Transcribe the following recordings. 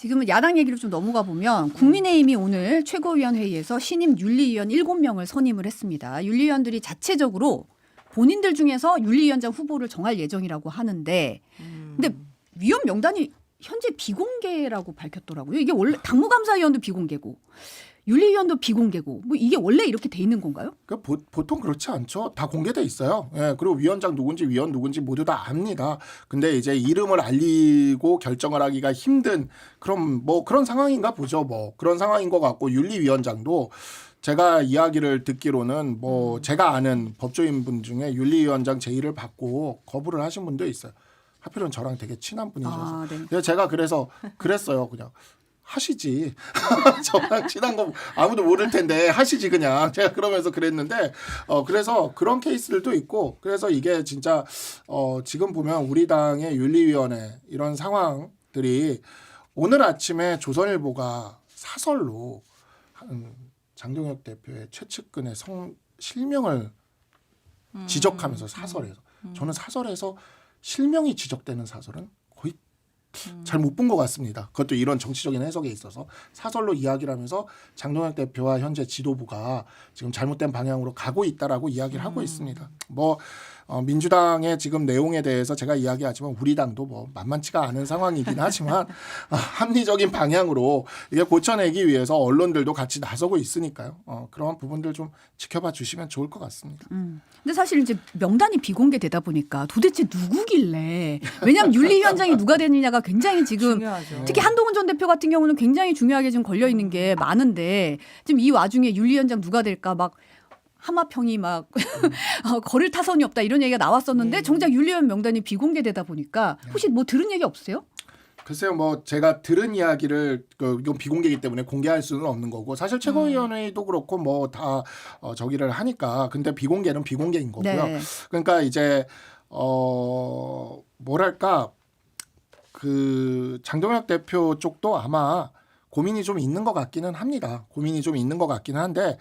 지금은 야당 얘기를 좀 넘어가 보면 국민의힘이 오늘 최고위원회의에서 신임 윤리위원 7명을 선임을 했습니다. 윤리위원들이 자체적으로 본인들 중에서 윤리위원장 후보를 정할 예정이라고 하는데 근데 위원 명단이 현재 비공개라고 밝혔더라고요. 이게 원래 당무감사위원도 비공개고 윤리위원도 비공개고 뭐 이게 원래 이렇게 돼 있는 건가요? 보통 그렇지 않죠. 다 공개돼 있어요. 예, 그리고 위원장 누군지 위원 누군지 모두 다 압니다. 근데 이제 이름을 알리고 결정을 하기가 힘든 그런 그런 상황인가 보죠. 그런 상황인 것 같고 윤리위원장도 제가 이야기를 듣기로는 제가 아는 법조인분 중에 윤리위원장 제의를 받고 거부를 하신 분도 있어요. 하필은 저랑 되게 친한 분이셔서. 네. 그래서 제가 그랬어요. 그냥. 하시지. 저랑 친한 거 아무도 모를 텐데 하시지 그냥. 제가 그러면서 그랬는데 그래서 그런 케이스들도 있고 그래서 이게 진짜 지금 보면 우리 당의 윤리위원회 이런 상황들이 오늘 아침에 조선일보가 사설로 장동혁 대표의 최측근의 실명을 지적하면서 사설에서 저는 사설에서 실명이 지적되는 사설은 거의 잘 못 본 것 같습니다. 그것도 이런 정치적인 해석에 있어서 사설로 이야기를 하면서 장동혁 대표와 현재 지도부가 지금 잘못된 방향으로 가고 있다라고 이야기를 하고 있습니다. 민주당의 지금 내용에 대해서 제가 이야기하지만 우리 당도 만만치가 않은 상황이긴 하지만 합리적인 방향으로 이게 고쳐내기 위해서 언론들도 같이 나서고 있으니까요. 그런 부분들 좀 지켜봐 주시면 좋을 것 같습니다. 근데 사실 이제 명단이 비공개되다 보니까 도대체 누구길래 왜냐하면 윤리위원장이 누가 되느냐가 굉장히 지금 중요하죠. 특히 한동훈 전 대표 같은 경우는 굉장히 중요하게 지금 걸려 있는 게 많은데 지금 이 와중에 윤리위원장 누가 될까 막 하마평이 막 거릴 타선이 없다 이런 얘기가 나왔었는데 정작 윤리위원 명단이 비공개되다 보니까 혹시 들은 얘기 없으세요? 글쎄요, 제가 들은 이야기를 이건 비공개이기 때문에 공개할 수는 없는 거고 사실 최고위원회도 그렇고 다 저기를 하니까 근데 비공개는 비공개인 거고요. 네. 그러니까 이제 뭐랄까 그 장동혁 대표 쪽도 아마 고민이 좀 있는 것 같기는 합니다. 고민이 좀 있는 것 같기는 한데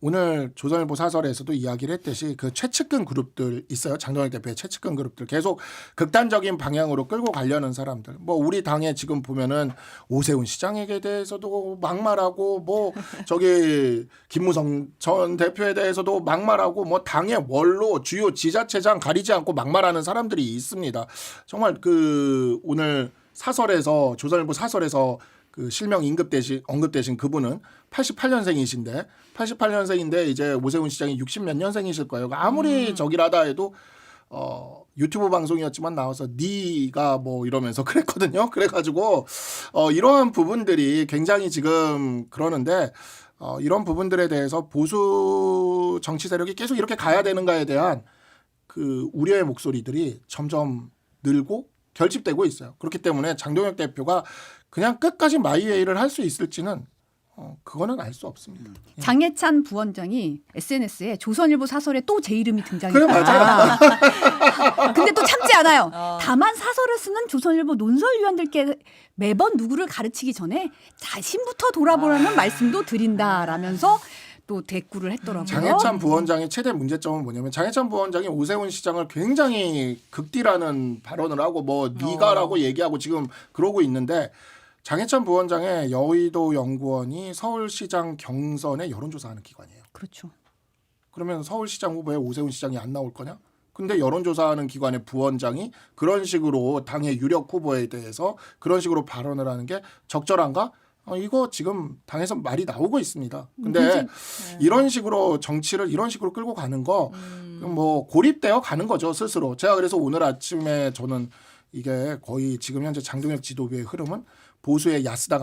오늘 조선일보 사설에서도 이야기를 했듯이 그 최측근 그룹들 있어요. 장동혁 대표의 최측근 그룹들 계속 극단적인 방향으로 끌고 가려는 사람들. 우리 당에 지금 보면은 오세훈 시장에게 대해서도 막말하고 저기 김무성 전 대표에 대해서도 막말하고 당의 원로 주요 지자체장 가리지 않고 막말하는 사람들이 있습니다. 정말 오늘 사설에서 조선일보 사설에서 그 실명 언급되신 그분은 88년생인데 이제 오세훈 시장이 60몇 년생이실 거예요. 아무리 저기라다 해도 유튜브 방송이었지만 나와서 네가 이러면서 그랬거든요. 그래가지고 이러한 부분들이 굉장히 지금 그러는데 이런 부분들에 대해서 보수 정치 세력이 계속 이렇게 가야 되는가에 대한 그 우려의 목소리들이 점점 늘고 결집되고 있어요. 그렇기 때문에 장동혁 대표가 그냥 끝까지 마이웨이를 할 수 있을지는 그거는 알 수 없습니다. 장해찬 부원장이 SNS에 조선일보 사설에 또 제 이름이 등장했다. 그래 맞아요. 근데 또 참지 않아요. 다만 사설을 쓰는 조선일보 논설위원들께 매번 누구를 가르치기 전에 자신부터 돌아보라는 말씀도 드린다라면서 또 대꾸를 했더라고요. 장해찬 부원장의 최대 문제점은 뭐냐면 장해찬 부원장이 오세훈 시장을 굉장히 극디라는 발언을 하고 네가라고 얘기하고 지금 그러고 있는데 장해찬 부원장의 여의도 연구원이 서울시장 경선에 여론조사하는 기관이에요. 그렇죠. 그러면 서울시장 후보에 오세훈 시장이 안 나올 거냐? 근데 여론조사하는 기관의 부원장이 그런 식으로 당의 유력 후보에 대해서 그런 식으로 발언을 하는 게 적절한가? 이거 지금 당에서 말이 나오고 있습니다. 근데 이런 식으로 정치를 이런 식으로 끌고 가는 거 고립되어 가는 거죠 스스로. 제가 그래서 오늘 아침에 저는 이게 거의 지금 현재 장동혁 지도부의 흐름은 보수의 야스다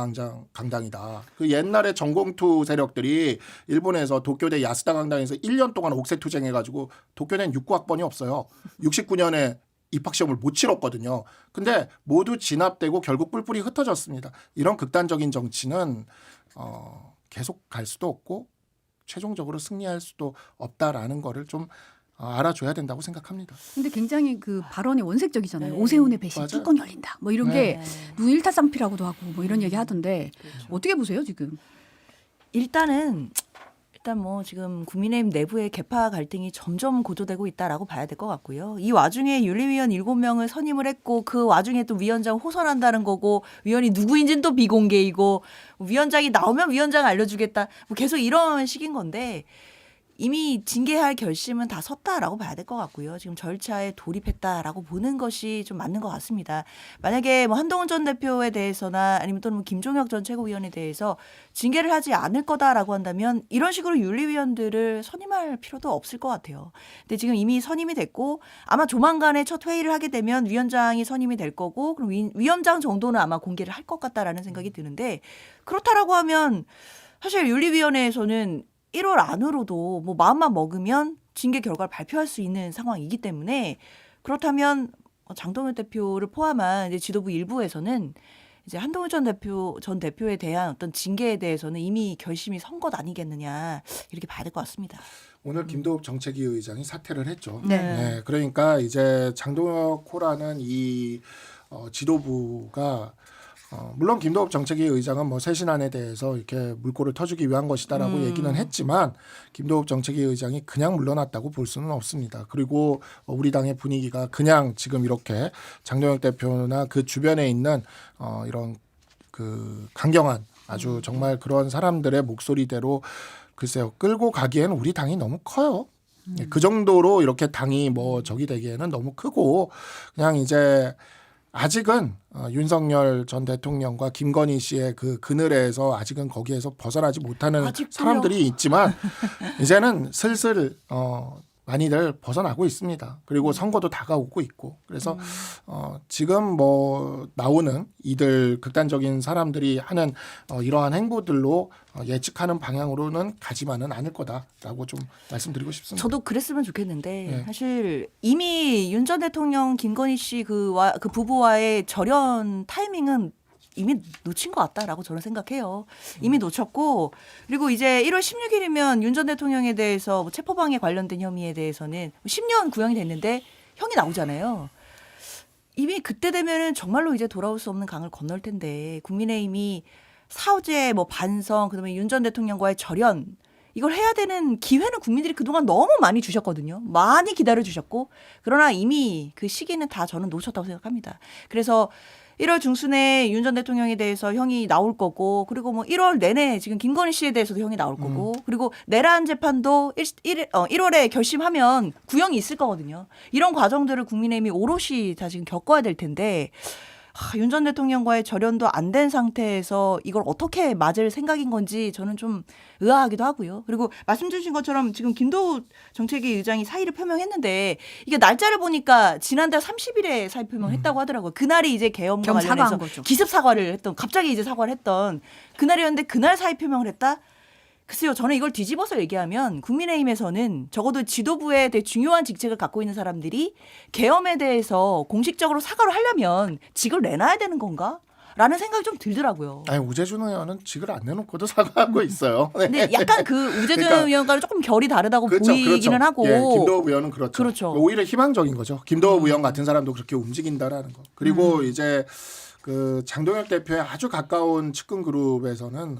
강당이다. 그 옛날에 전공투 세력들이 일본에서 도쿄대 야스다 강당에서 1년 동안 옥새 투쟁해가지고 도쿄대는 6구학번이 없어요. 69년에 입학시험을 못 치렀거든요. 근데 모두 진압되고 결국 뿔뿔이 흩어졌습니다. 이런 극단적인 정치는 계속 갈 수도 없고 최종적으로 승리할 수도 없다라는 거를 좀 알아줘야 된다고 생각합니다. 근데 굉장히 그 발언이 원색적이잖아요. 네. 오세훈의 배신 맞아요. 뚜껑 열린다. 이런 게 누 일타쌍피라고도 하고 이런 얘기 하던데 어떻게 보세요 지금? 일단은 일단 뭐 지금 국민의힘 내부의 계파 갈등이 점점 고조되고 있다라고 봐야 될 것 같고요. 이 와중에 윤리위원 7명을 선임을 했고 그 와중에 또 위원장 호선한다는 거고 위원이 누구인지는 또 비공개이고 위원장이 나오면 위원장 알려주겠다. 뭐 계속 이런 식인 건데 이미 징계할 결심은 다 섰다라고 봐야 될 것 같고요. 지금 절차에 돌입했다라고 보는 것이 좀 맞는 것 같습니다. 만약에 뭐 한동훈 전 대표에 대해서나 아니면 또는 김종혁 전 최고위원에 대해서 징계를 하지 않을 거다라고 한다면 이런 식으로 윤리위원들을 선임할 필요도 없을 것 같아요. 근데 지금 이미 선임이 됐고 아마 조만간에 첫 회의를 하게 되면 위원장이 선임이 될 거고 그럼 위원장 정도는 아마 공개를 할 것 같다라는 생각이 드는데 그렇다라고 하면 사실 윤리위원회에서는 1월 안으로도 뭐 마음만 먹으면 징계 결과를 발표할 수 있는 상황이기 때문에 그렇다면 장동혁 대표를 포함한 이제 지도부 일부에서는 이제 한동훈 전 대표에 대한 어떤 징계에 대해서는 이미 결심이 선 것 아니겠느냐 이렇게 봐야 될 것 같습니다. 오늘 김도읍 정책위 의장이 사퇴를 했죠. 네. 그러니까 이제 장동혁호라는 이 지도부가 물론 김도읍 정책위 의장은 뭐 쇄신안에 대해서 이렇게 물꼬를 터주기 위한 것이다라고 얘기는 했지만 김도읍 정책위 의장이 그냥 물러났다고 볼 수는 없습니다. 그리고 우리 당의 분위기가 그냥 지금 이렇게 장동혁 대표나 그 주변에 있는 이런 그 강경한 아주 정말 그런 사람들의 목소리대로 글쎄요 끌고 가기에는 우리 당이 너무 커요. 그 정도로 이렇게 당이 뭐 적이 되기에는 너무 크고 그냥 이제 아직은 윤석열 전 대통령과 김건희 씨의 그 그늘에서 아직은 거기에서 벗어나지 못하는 아직도요? 사람들이 있지만 이제는 슬슬 많이들 벗어나고 있습니다. 그리고 선거도 다가오고 있고 그래서 지금 뭐 나오는 이들 극단적인 사람들이 하는 이러한 행보들로 예측하는 방향으로는 가지만은 않을 거다라고 좀 말씀드리고 싶습니다. 저도 그랬으면 좋겠는데 네. 사실 이미 윤 전 대통령 김건희 씨 그 부부와의 절연 타이밍은 이미 놓친 것 같다라고 저는 생각해요. 이미 놓쳤고 그리고 이제 1월 16일이면 윤 전 대통령에 대해서 뭐 체포방해 관련된 혐의에 대해서는 10년 구형이 됐는데 형이 나오잖아요. 이미 그때 되면은 정말로 이제 돌아올 수 없는 강을 건널 텐데 국민의힘이 사죄, 뭐 반성, 그다음에 윤 전 대통령과의 절연 이걸 해야 되는 기회는 국민들이 그동안 너무 많이 주셨거든요. 많이 기다려 주셨고 그러나 이미 그 시기는 다 저는 놓쳤다고 생각합니다. 그래서 1월 중순에 윤 전 대통령에 대해서 형이 나올 거고 그리고 뭐 1월 내내 지금 김건희 씨에 대해서도 형이 나올 거고 그리고 내란 재판도 1월에 결심하면 구형이 있을 거거든요. 이런 과정들을 국민의힘이 오롯이 다 지금 겪어야 될 텐데 윤 전 대통령과의 절연도 안 된 상태에서 이걸 어떻게 맞을 생각인 건지 저는 좀 의아하기도 하고요. 그리고 말씀 주신 것처럼 지금 김도우 정책위 의장이 사의를 표명했는데 이게 날짜를 보니까 지난달 30일에 사의 표명했다고 하더라고요. 그날이 이제 계엄과 겸 관련해서 사과한 거죠. 기습 사과를 했던 갑자기 이제 사과를 했던 그날이었는데 그날 사의 표명을 했다? 글쎄요. 저는 이걸 뒤집어서 얘기하면 국민의힘에서는 적어도 지도부에 되게 중요한 직책을 갖고 있는 사람들이 계엄에 대해서 공식적으로 사과를 하려면 직을 내놔야 되는 건가? 라는 생각이 좀 들더라고요. 아니 우재준 의원은 직을 안 내놓고도 사과하고 있어요. 네. 근데 약간 그 우재준 그러니까, 의원과는 조금 결이 다르다고 그렇죠, 보이기는 그렇죠. 하고. 예, 김도읍 의원은 그렇죠. 그렇죠. 오히려 희망적인 거죠. 김도읍 의원 같은 사람도 그렇게 움직인다라는 거. 그리고 이제 그 장동혁 대표의 아주 가까운 측근 그룹에서는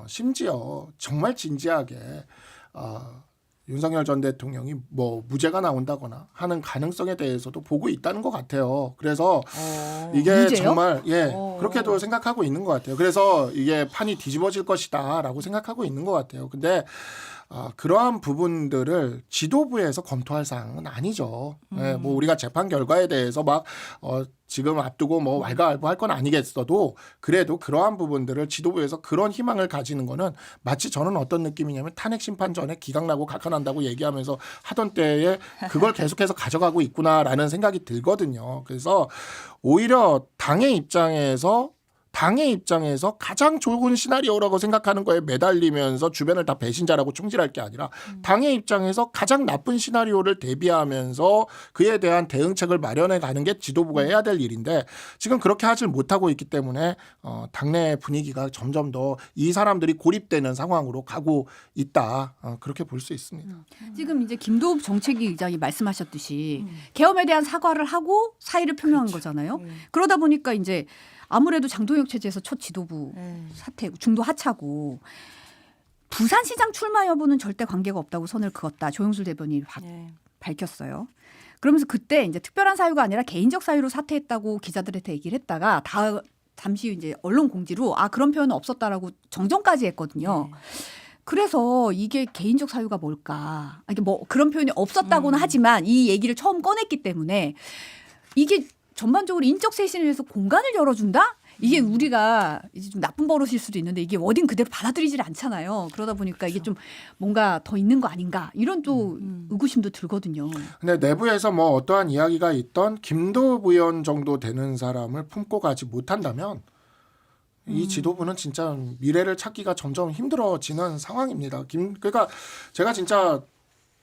심지어 정말 진지하게 윤석열 전 대통령이 뭐 무죄가 나온다거나 하는 가능성에 대해서도 보고 있다는 것 같아요. 그래서 이게 무죄요? 정말 그렇게도 생각하고 있는 것 같아요. 그래서 이게 판이 뒤집어질 것이다라고 생각하고 있는 것 같아요. 근데 그러한 부분들을 지도부에서 검토할 사항은 아니죠. 예, 뭐 우리가 재판 결과에 대해서 막 지금 앞두고 뭐 왈가왈부할 건 아니겠어도 그래도 그러한 부분들을 지도부에서 그런 희망을 가지는 거는 마치 저는 어떤 느낌이냐면 탄핵 심판 전에 기각나고 각하난다고 얘기하면서 하던 때에 그걸 계속해서 가져가고 있구나라는 생각이 들거든요. 그래서 오히려 당의 입장에서 가장 좋은 시나리오라고 생각하는 거에 매달리면서 주변을 다 배신자라고 총질할 게 아니라 당의 입장에서 가장 나쁜 시나리오를 대비하면서 그에 대한 대응책을 마련해 가는 게 지도부가 해야 될 일인데 지금 그렇게 하질 못하고 있기 때문에 당내 분위기가 점점 더 이 사람들이 고립되는 상황으로 가고 있다. 그렇게 볼 수 있습니다. 지금 이제 김도읍 정책위 의장이 말씀하셨듯이 계엄에 대한 사과를 하고 사의를 표명한 거잖아요. 그러다 보니까 이제 아무래도 장동혁 체제에서 첫 지도부 사퇴, 중도 하차고 부산시장 출마 여부는 절대 관계가 없다고 선을 그었다. 조영술 대변인이 네. 밝혔어요. 그러면서 그때 이제 특별한 사유가 아니라 개인적 사유로 사퇴했다고 기자들한테 얘기를 했다가 잠시 이제 언론 공지로 그런 표현은 없었다라고 정정까지 했거든요. 네. 그래서 이게 개인적 사유가 뭘까? 이게 뭐 그런 표현이 없었다고는 하지만 이 얘기를 처음 꺼냈기 때문에 이게 전반적으로 인적 쇄신을 위해서 공간을 열어준다? 이게 우리가 이제 좀 나쁜 버릇일 수도 있는데 이게 워딩 그대로 받아들이질 않잖아요. 그러다 보니까 이게 좀 뭔가 더 있는 거 아닌가 이런 또 의구심도 들거든요. 근데 내부에서 뭐 어떠한 이야기가 있던 김도읍 의원 정도 되는 사람을 품고 가지 못한다면 이 지도부는 진짜 미래를 찾기가 점점 힘들어지는 상황입니다. 그러니까 제가 진짜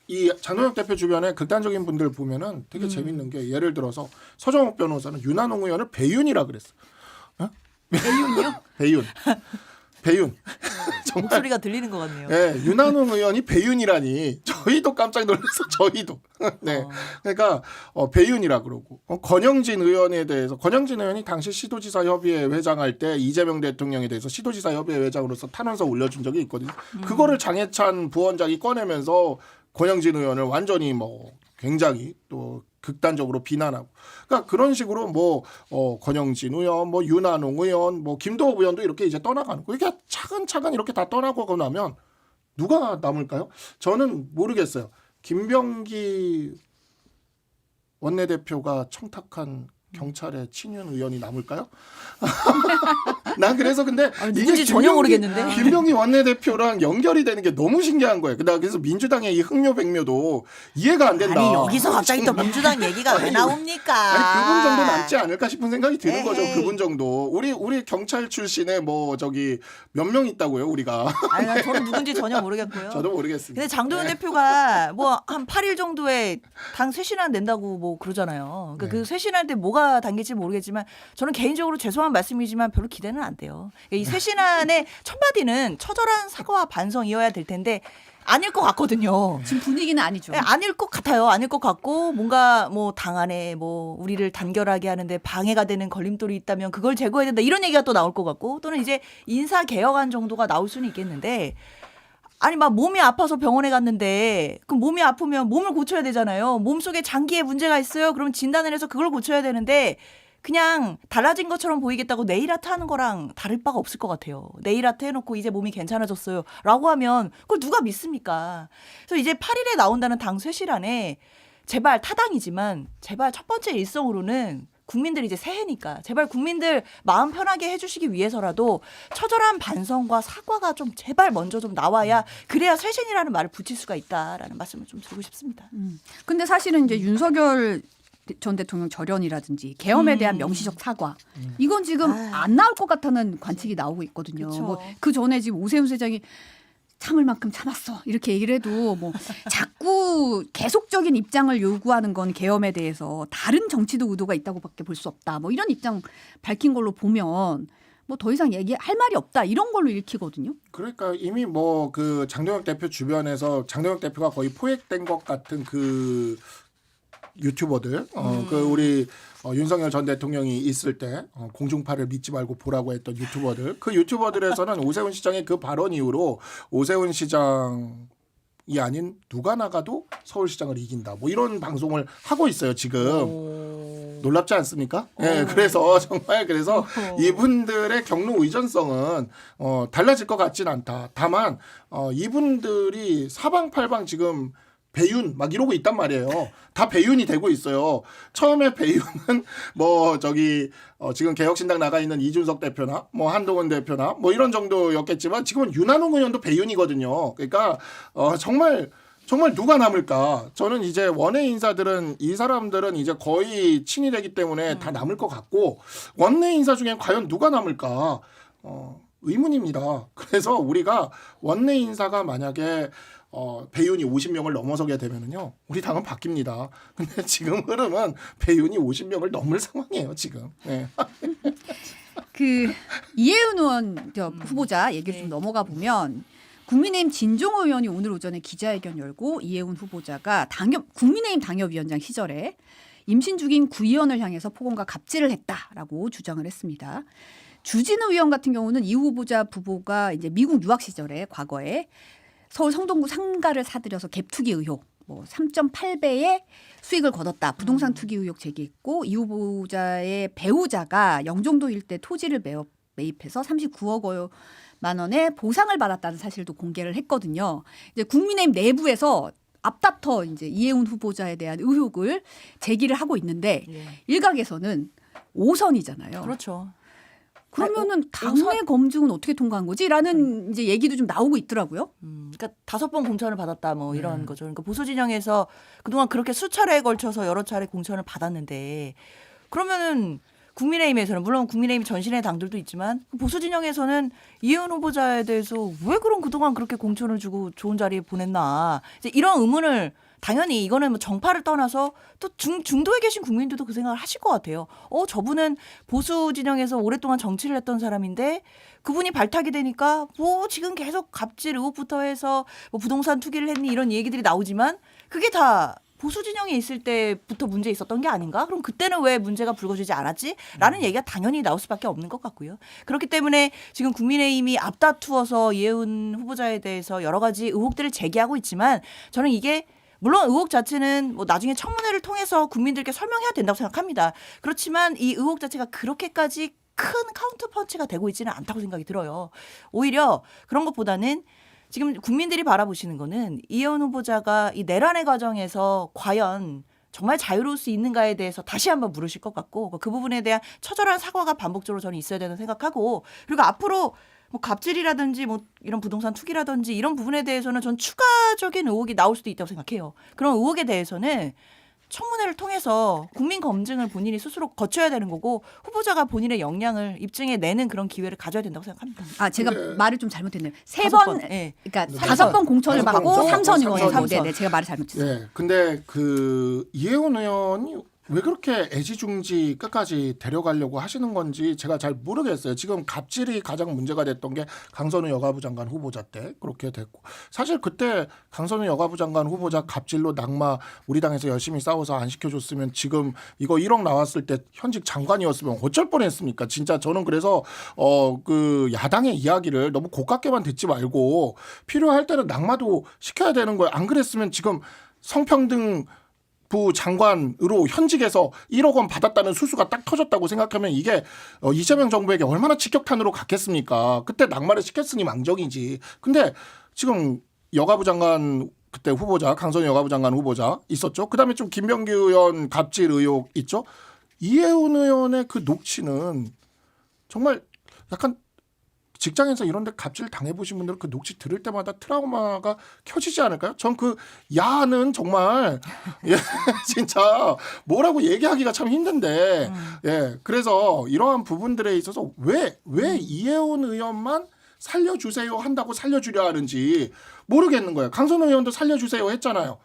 이 장동혁 대표 주변에 극단적인 분들 보면은 되게 재밌는 게 예를 들어서 서정욱 변호사는 윤한홍 의원을 배윤이라 그랬어. 배윤이요? 배윤. 정말 목소리가 들리는 것 같네요. 네, 윤한홍 의원이 배윤이라니 저희도 깜짝 놀라서 저희도. 네, 그러니까 배윤이라 그러고 권영진 의원에 대해서 권영진 의원이 당시 시도지사 협의회 회장할 때 이재명 대통령에 대해서 시도지사 협의회 회장으로서 탄원서 올려준 적이 있거든요. 그거를 장해찬 부원장이 꺼내면서 권영진 의원을 완전히 뭐 굉장히 또 극단적으로 비난하고, 그러니까 그런 식으로 뭐 권영진 의원, 뭐 윤한홍 의원, 뭐 김도읍 의원도 이렇게 이제 떠나가는 거. 이게 차근차근 이렇게 다 떠나고 나면 누가 남을까요? 저는 모르겠어요. 김병기 원내대표가 청탁한 경찰의 친윤 의원이 남을까요? 난 그래서 근데 누군지 전혀 모르겠는데. 김병기 원내대표랑 연결이 되는 게 너무 신기한 거예요. 그래서 민주당의 이 흥묘백묘도 이해가 안 된다. 아니 여기서 갑자기 또 민주당 얘기가 왜 나옵니까? 아니 그분 정도 남지 않을까 싶은 생각이 드는 거죠. 에이. 그분 정도. 우리 경찰 출신에 뭐 저기 몇 명 있다고요, 우리가. 아니 저는 누군지 전혀 모르겠고요. 저도 모르겠습니다. 근데 장도연 네. 대표가 뭐 한 8일 정도에 당 쇄신안 낸다고 뭐 그러잖아요. 그러니까 네. 그 쇄신할 때 뭐가 담길지 모르겠지만 저는 개인적으로 죄송한 말씀이지만 별로 기대는 안 돼요. 이 쇄신안의 첫 마디는 처절한 사과와 반성이어야 될 텐데 아닐 것 같거든요. 지금 분위기는 아니죠. 네, 아닐 것 같아요. 아닐 것 같고 뭔가 뭐 당 안에 뭐 우리를 단결하게 하는데 방해가 되는 걸림돌이 있다면 그걸 제거해야 된다 이런 얘기가 또 나올 것 같고 또는 이제 인사 개혁안 정도가 나올 수는 있겠는데 아니 막 몸이 아파서 병원에 갔는데 그 몸이 아프면 몸을 고쳐야 되잖아요. 몸속에 장기에 문제가 있어요. 그럼 진단을 해서 그걸 고쳐야 되는데 그냥 달라진 것처럼 보이겠다고 네일 아트 하는 거랑 다를 바가 없을 것 같아요. 네일 아트 해놓고 이제 몸이 괜찮아졌어요 라고 하면 그걸 누가 믿습니까? 그래서 이제 8일에 나온다는 당 쇄신안에 제발 타당이지만 제발 첫 번째 일성으로는 국민들 이제 새해니까 제발 국민들 마음 편하게 해주시기 위해서라도 처절한 반성과 사과가 좀 제발 먼저 좀 나와야 그래야 쇄신이라는 말을 붙일 수가 있다라는 말씀을 좀 드리고 싶습니다. 근데 사실은 이제 윤석열 전 대통령 절연이라든지 계엄에 대한 명시적 사과 이건 지금 안 나올 것 같다는 관측이 나오고 있거든요. 그쵸. 뭐 그 전에 지금 오세훈 세장이 참을 만큼 참았어 이렇게 얘기를 해도 뭐 자꾸 계속적인 입장을 요구하는 건 계엄에 대해서 다른 정치도 의도가 있다고밖에 볼 수 없다. 뭐 이런 입장 밝힌 걸로 보면 뭐 더 이상 얘기할 말이 없다 이런 걸로 읽히거든요. 그러니까 이미 뭐 그 장동혁 대표 주변에서 장동혁 대표가 거의 포획된 것 같은 그 유튜버들, 그 우리 윤석열 전 대통령이 있을 때 공중파를 믿지 말고 보라고 했던 유튜버들, 그 유튜버들에서는 오세훈 시장의 그 발언 이후로 오세훈 시장이 아닌 누가 나가도 서울시장을 이긴다. 뭐 이런 방송을 하고 있어요 지금. 놀랍지 않습니까? 네, 그래서 정말 그래서 이분들의 경로 의존성은 달라질 것 같진 않다. 다만 이분들이 사방팔방 지금 배윤 막 이러고 있단 말이에요. 다 배윤이 되고 있어요. 처음에 배윤은 뭐 저기 지금 개혁신당 나가 있는 이준석 대표나 뭐 한동훈 대표나 뭐 이런 정도였겠지만 지금은 윤한홍 의원도 배윤이거든요. 그러니까 정말 누가 남을까? 저는 이제 원외 인사들은 이 사람들은 이제 거의 친이 되기 때문에 다 남을 것 같고 원내 인사 중에 과연 누가 남을까? 의문입니다. 그래서 우리가 원내 인사가 만약에 배윤이 50명을 넘어서게 되면은요, 우리 당은 바뀝니다. 근데 지금 흐름은 배윤이 50명을 넘을 상황이에요, 지금. 네. 그 이혜은 의원 후보자 얘기를 좀 넘어가 보면 국민의힘 진종호 의원이 오늘 오전에 기자회견 열고 이혜은 후보자가 국민의힘 당협위원장 시절에 임신 중인 구의원을 향해서 폭언과 갑질을 했다라고 주장을 했습니다. 주진우 의원 같은 경우는 이 후보자 부부가 이제 미국 유학 시절에 과거에 서울 성동구 상가를 사들여서 갭 투기 의혹, 뭐 3.8배의 수익을 거뒀다. 부동산 투기 의혹 제기했고 이 후보자의 배우자가 영종도 일대 토지를 매입해서 39억만 원의 보상을 받았다는 사실도 공개를 했거든요. 이제 국민의힘 내부에서 앞다퉈 이제 이해운 후보자에 대한 의혹을 제기를 하고 있는데 예. 일각에서는 5선이잖아요. 그렇죠. 그러면은 당내 검증은 어떻게 통과한 거지?라는 이제 얘기도 좀 나오고 있더라고요. 그러니까 5번 공천을 받았다 뭐 이런 거죠. 그러니까 보수 진영에서 그동안 그렇게 수차례에 걸쳐서 여러 차례 공천을 받았는데 그러면은 국민의힘에서는 물론 국민의힘 전신의 당들도 있지만 보수 진영에서는 이해운 후보자에 대해서 왜 그럼 그동안 그렇게 공천을 주고 좋은 자리에 보냈나 이제 이런 의문을 당연히 이거는 뭐 정파를 떠나서 또 중도에 계신 국민들도 그 생각을 하실 것 같아요. 저분은 보수 진영에서 오랫동안 정치를 했던 사람인데 그분이 발탁이 되니까 뭐 지금 계속 갑질 의혹부터 해서 뭐 부동산 투기를 했니 이런 얘기들이 나오지만 그게 다 보수 진영에 있을 때부터 문제 있었던 게 아닌가? 그럼 그때는 왜 문제가 불거지지 않았지? 라는 얘기가 당연히 나올 수밖에 없는 것 같고요. 그렇기 때문에 지금 국민의힘이 앞다투어서 이해운 후보자에 대해서 여러 가지 의혹들을 제기하고 있지만 저는 이게 물론 의혹 자체는 뭐 나중에 청문회를 통해서 국민들께 설명해야 된다고 생각합니다. 그렇지만 이 의혹 자체가 그렇게까지 큰 카운터 펀치가 되고 있지는 않다고 생각이 들어요. 오히려 그런 것보다는 지금 국민들이 바라보시는 거는 이해운 후보자가 이 내란의 과정에서 과연 정말 자유로울 수 있는가에 대해서 다시 한번 물으실 것 같고 그 부분에 대한 처절한 사과가 반복적으로 저는 있어야 된다고 생각하고 그리고 앞으로 뭐 갑질이라든지 뭐 이런 부동산 투기라든지 이런 부분에 대해서는 전 추가적인 의혹이 나올 수도 있다고 생각해요. 그런 의혹에 대해서는 청문회를 통해서 국민 검증을 본인이 스스로 거쳐야 되는 거고 후보자가 본인의 역량을 입증해 내는 그런 기회를 가져야 된다고 생각합니다. 아 제가 근데- 말을 좀 잘못했네요. 다섯 3번, 번, 예. 그러니까 삼선. 5번 공천을 다섯 번 받고 공천, 3선 의원이고, 삼선. 네네, 제가 말을 잘못했어요. 예. 근데 그 이해운 의원이 왜 그렇게 애지중지 끝까지 데려가려고 하시는 건지 제가 잘 모르겠어요. 지금 갑질이 가장 문제가 됐던 게 강선우 여가부 장관 후보자 때 그렇게 됐고 사실 그때 강선우 여가부 장관 후보자 갑질로 낙마 우리 당에서 열심히 싸워서 안 시켜줬으면 지금 이거 1억 나왔을 때 현직 장관이었으면 어쩔 뻔했습니까? 진짜 저는 그래서 그 야당의 이야기를 너무 고깝게만 듣지 말고 필요할 때는 낙마도 시켜야 되는 거예요. 안 그랬으면 지금 성평등 부 장관으로 현직에서 1억 원 받았다는 수수가 딱 터졌다고 생각하면 이게 이재명 정부에게 얼마나 직격탄으로 갔겠습니까? 그때 낙마를 시켰으니 망정이지. 근데 지금 여가부 장관 그때 후보자 강선우 여가부 장관 후보자 있었죠. 그다음에 좀 김병기 의원 갑질 의혹 있죠. 이해운 의원의 그 녹취는 정말 약간 직장에서 이런 데 갑질 당해보신 분들은 그 녹취 들을 때마다 트라우마가 켜지지 않을까요? 전 그 야는 정말 예, 진짜 뭐라고 얘기하기가 참 힘든데 예, 그래서 이러한 부분들에 있어서 왜 이해운 의원만 살려주세요 한다고 살려주려 하는지 모르겠는 거예요. 강선우 의원도 살려주세요 했잖아요.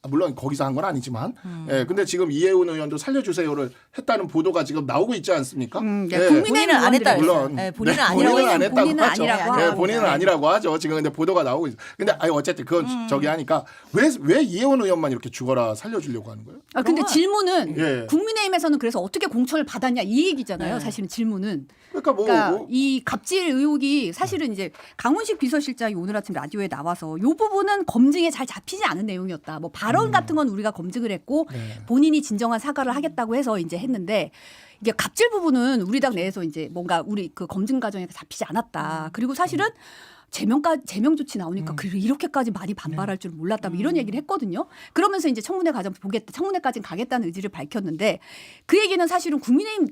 물론 거기서 한 건 아니지만, 예, 근데 지금 이해운 의원도 살려주세요를 했다는 보도가 지금 나오고 있지 않습니까? 네, 예. 본인은 안 했다. 물론 본인은 네, 아니라고 본인은 안 했- 했다고 본인은 하죠. 아니라고 네, 하고. 본인은 아니라고 하죠. 지금 근데 보도가 나오고 있어요. 근데 아니 어쨌든 그건 저기 하니까 왜 이해원 의원만 이렇게 죽어라 살려주려고 하는 거예요? 아 근데 그런 건- 질문은 예. 국민의힘에서는 그래서 어떻게 공천을 받았냐 이 얘기잖아요. 네. 사실은 질문은. 그러니까 뭐, 그러니까 이 갑질 의혹이 사실은 이제 강훈식 비서실장이 오늘 아침 라디오에 나와서 이 부분은 검증에 잘 잡히지 않은 내용이었다. 뭐 발언 같은 건 우리가 검증을 했고 네. 본인이 진정한 사과를 하겠다고 해서 이제 했는데 이게 갑질 부분은 우리 당 내에서 이제 뭔가 우리 그 검증 과정에 잡히지 않았다. 그리고 사실은 제명 조치 나오니까 그래 이렇게까지 많이 반발할 줄 몰랐다. 뭐 이런 얘기를 했거든요. 그러면서 이제 청문회 과정 보겠다. 청문회까지 가겠다는 의지를 밝혔는데 그 얘기는 사실은 국민의힘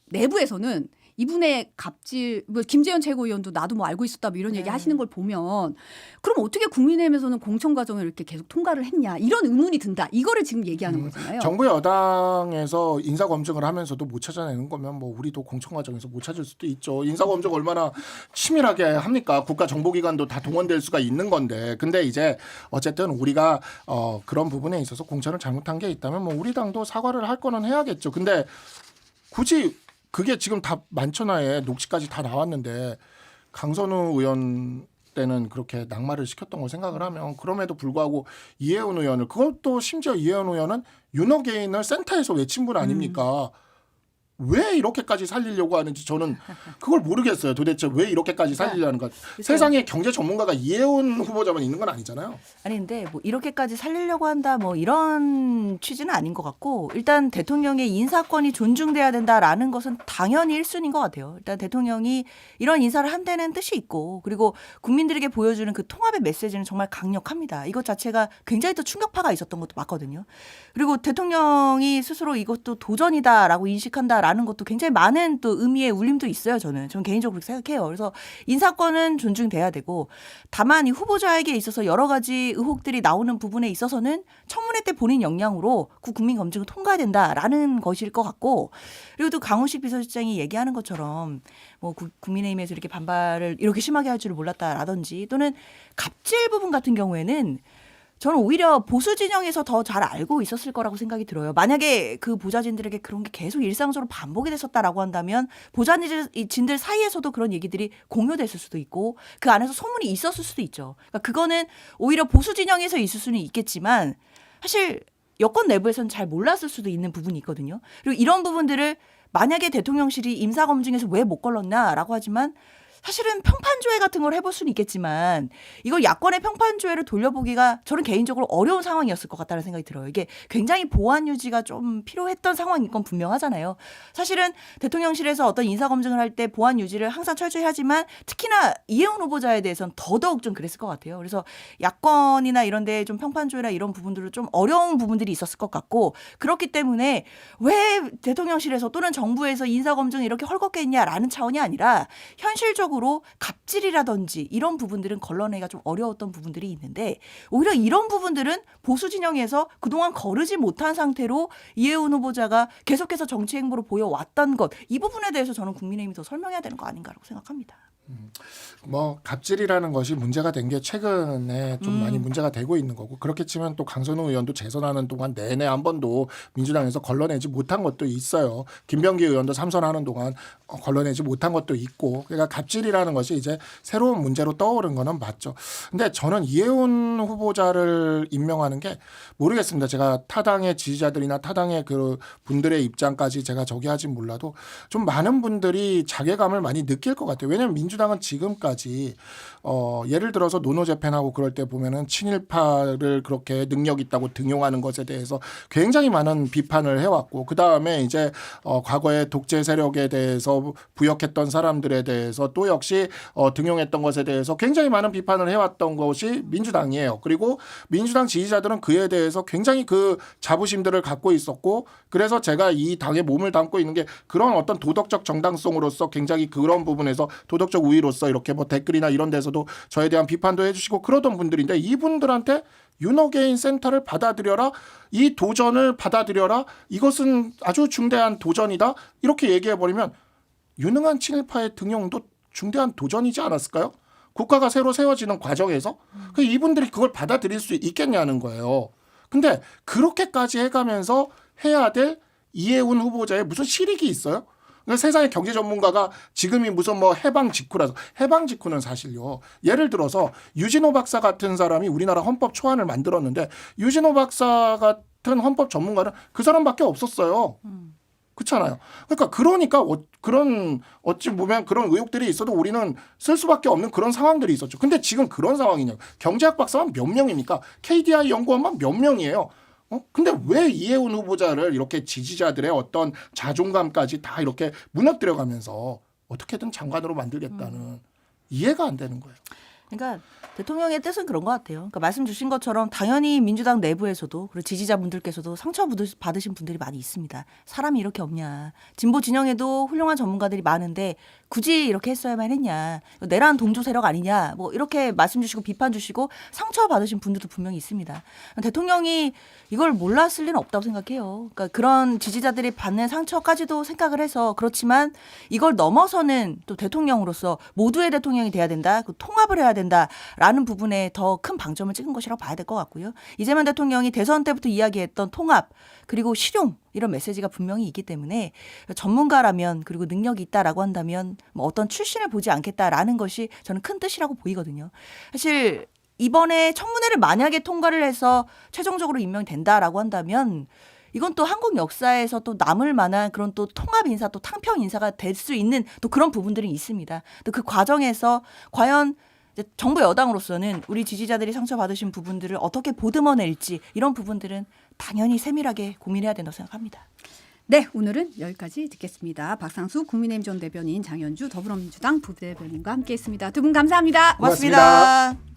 내부에서는 이분의 갑질, 뭐 김재현 최고위원도 나도 뭐 알고 있었다 뭐 이런 얘기 하시는 걸 보면 그럼 어떻게 국민의힘에서는 공천 과정을 이렇게 계속 통과를 했냐 이런 의문이 든다. 이거를 지금 얘기하는 거잖아요. 정부 여당에서 인사 검증을 하면서도 못 찾아내는 거면 뭐 우리도 공천 과정에서 못 찾을 수도 있죠. 인사 검증 얼마나 치밀하게 합니까? 국가 정보기관도 다 동원될 수가 있는 건데. 근데 이제 어쨌든 우리가 그런 부분에 있어서 공천을 잘못한 게 있다면 뭐 우리 당도 사과를 할 거는 해야겠죠. 근데 굳이 그게 지금 다 만천하에 녹취까지 다 나왔는데 강선우 의원 때는 그렇게 낙마를 시켰던 걸 생각을 하면 그럼에도 불구하고 이해운 의원을 그것도 심지어 이해운 의원은 윤호개인을 센터에서 외친 분 아닙니까? 왜 이렇게까지 살리려고 하는지 저는 그걸 모르겠어요. 도대체 왜 이렇게까지 살리려는 것. 세상에 경제 전문가가 이혜원 후보자만 있는 건 아니잖아요. 아니 근데 뭐 이렇게까지 살리려고 한다 뭐 이런 취지는 아닌 것 같고 일단 대통령의 인사권이 존중돼야 된다라는 것은 당연히 1순위인 것 같아요. 일단 대통령이 이런 인사를 한다는 뜻이 있고 그리고 국민들에게 보여주는 그 통합의 메시지는 정말 강력합니다. 이것 자체가 굉장히 또 충격파가 있었던 것도 맞거든요. 그리고 대통령이 스스로 이것도 도전이다라고 인식한다라는 것도 굉장히 많은 또 의미의 울림도 있어요. 저는 개인적으로 그렇게 생각해요. 그래서 인사권은 존중돼야 되고 다만 이 후보자에게 있어서 여러 가지 의혹들이 나오는 부분에 있어서는 청문회 때 본인 역량으로 국민 검증을 통과해야 된다라는 것일 것 같고 그리고 또 강훈식 비서실장이 얘기하는 것처럼 뭐 국민의힘에서 이렇게 반발을 이렇게 심하게 할 줄을 몰랐다라든지 또는 갑질 부분 같은 경우에는 저는 오히려 보수 진영에서 더 잘 알고 있었을 거라고 생각이 들어요. 만약에 그 보좌진들에게 그런 게 계속 일상적으로 반복이 됐었다라고 한다면 보좌진들 사이에서도 그런 얘기들이 공유됐을 수도 있고 그 안에서 소문이 있었을 수도 있죠. 그러니까 그거는 오히려 보수 진영에서 있을 수는 있겠지만 사실 여권 내부에서는 잘 몰랐을 수도 있는 부분이 있거든요. 그리고 이런 부분들을 만약에 대통령실이 임사검증에서 왜 못 걸렀냐라고 하지만 사실은 평판조회 같은 걸 해볼 수는 있겠지만 이걸 야권의 평판조회를 돌려보기가 저는 개인적으로 어려운 상황이었을 것 같다는 생각이 들어요. 이게 굉장히 보안 유지가 좀 필요했던 상황인 건 분명하잖아요. 사실은 대통령실에서 어떤 인사검증을 할 때 보안 유지를 항상 철저히 하지만 특히나 이혜원 후보자에 대해서는 더더욱 좀 그랬을 것 같아요. 그래서 야권이나 이런 데 좀 평판조회나 이런 부분들로 좀 어려운 부분들이 있었을 것 같고 그렇기 때문에 왜 대통령실에서 또는 정부에서 인사검증을 이렇게 헐겁게 했냐라는 차원이 아니라 현실적으로 갑질이라든지 이런 부분들은 걸러내기가 좀 어려웠던 부분들이 있는데 오히려 이런 부분들은 보수 진영에서 그동안 거르지 못한 상태로 이혜원 후보자가 계속해서 정치 행보를 보여왔던 것 이 부분에 대해서 저는 국민의힘이 더 설명해야 되는 거 아닌가라고 생각합니다. 뭐 갑질이라는 것이 문제가 된 게 최근에 좀 많이 문제가 되고 있는 거고 그렇게 치면 또 강선우 의원도 재선하는 동안 내내 한 번도 민주당에서 걸러내지 못한 것도 있어요. 김병기 의원도 3선하는 동안 걸러내지 못한 것도 있고 그러니까 갑질이라는 것이 이제 새로운 문제로 떠오른 거는 맞죠. 근데 저는 이혜원 후보자를 임명하는 게 모르겠습니다. 제가 타당의 지지자들이나 타당의 그 분들의 입장까지 제가 저기 하진 몰라도 좀 많은 분들이 자괴감을 많이 느낄 것 같아요. 왜냐하면 민주당은 지금까지 예를 들어서 노노재팬하고 그럴 때 보면은 친일파를 그렇게 능력 있다고 등용하는 것에 대해서 굉장히 많은 비판을 해왔고 그 다음에 이제 과거에 독재 세력에 대해서 부역했던 사람들에 대해서 또 역시 등용했던 것에 대해서 굉장히 많은 비판을 해왔던 것이 민주당이에요. 그리고 민주당 지지자들은 그에 대해서 굉장히 그 자부심들을 갖고 있었고 그래서 제가 이 당에 몸을 담고 있는 게 그런 어떤 도덕적 정당성으로서 굉장히 그런 부분에서 도덕적 우위로서 이렇게 뭐 댓글이나 이런 데서도 저에 대한 비판도 해주시고 그러던 분들인데 이분들한테 윤호개인 센터를 받아들여라. 이 도전을 받아들여라. 이것은 아주 중대한 도전이다. 이렇게 얘기해버리면 유능한 친일파의 등용도 중대한 도전이지 않았을까요? 국가가 새로 세워지는 과정에서 이분들이 그걸 받아들일 수 있겠냐는 거예요. 근데 그렇게까지 해가면서 해야 될 이혜원 후보자의 무슨 실익이 있어요? 그러니까 세상의 경제 전문가가 지금이 무슨 뭐 해방 직후라서 해방 직후는 사실요. 예를 들어서 유진호 박사 같은 사람이 우리나라 헌법 초안을 만들었는데 유진호 박사 같은 헌법 전문가는 그 사람밖에 없었어요. 그렇잖아요. 그러니까 그런 어찌 보면 그런 의혹들이 있어도 우리는 쓸 수밖에 없는 그런 상황들이 있었죠. 근데 지금 그런 상황이냐고. 경제학 박사만 몇 명입니까? KDI 연구원만 몇 명이에요. 근데 왜 이혜원 후보자를 이렇게 지지자들의 어떤 자존감까지 다 이렇게 무너뜨려가면서 어떻게든 장관으로 만들겠다는 이해가 안 되는 거예요. 그러니까 대통령의 뜻은 그런 것 같아요. 그러니까 말씀 주신 것처럼 당연히 민주당 내부에서도 그리고 지지자분들께서도 상처 받으신 분들이 많이 있습니다. 사람이 이렇게 없냐. 진보 진영에도 훌륭한 전문가들이 많은데 굳이 이렇게 했어야만 했냐. 내란 동조 세력 아니냐. 뭐 이렇게 말씀 주시고 비판 주시고 상처 받으신 분들도 분명히 있습니다. 대통령이 이걸 몰랐을 리는 없다고 생각해요. 그러니까 그런 지지자들이 받는 상처까지도 생각을 해서 그렇지만 이걸 넘어서는 또 대통령으로서 모두의 대통령이 돼야 된다. 통합을 해야 된다라는 부분에 더 큰 방점을 찍은 것이라고 봐야 될 것 같고요. 이재명 대통령이 대선 때부터 이야기했던 통합 그리고 실용 이런 메시지가 분명히 있기 때문에 전문가라면 그리고 능력이 있다라고 한다면 뭐 어떤 출신을 보지 않겠다라는 것이 저는 큰 뜻이라고 보이거든요. 사실 이번에 청문회를 만약에 통과를 해서 최종적으로 임명이 된다라고 한다면 이건 또 한국 역사에서 또 남을 만한 그런 또 통합 인사, 또 탕평 인사가 될 수 있는 또 그런 부분들이 있습니다. 또 그 과정에서 과연 이제 정부 여당으로서는 우리 지지자들이 상처받으신 부분들을 어떻게 보듬어낼지 이런 부분들은 당연히 세밀하게 고민해야 된다고 생각합니다. 네, 오늘은 여기까지 듣겠습니다. 박상수 국민의힘 전 대변인, 장현주 더불어민주당 부대변인과 함께했습니다. 두 분 감사합니다. 고맙습니다. 고맙습니다.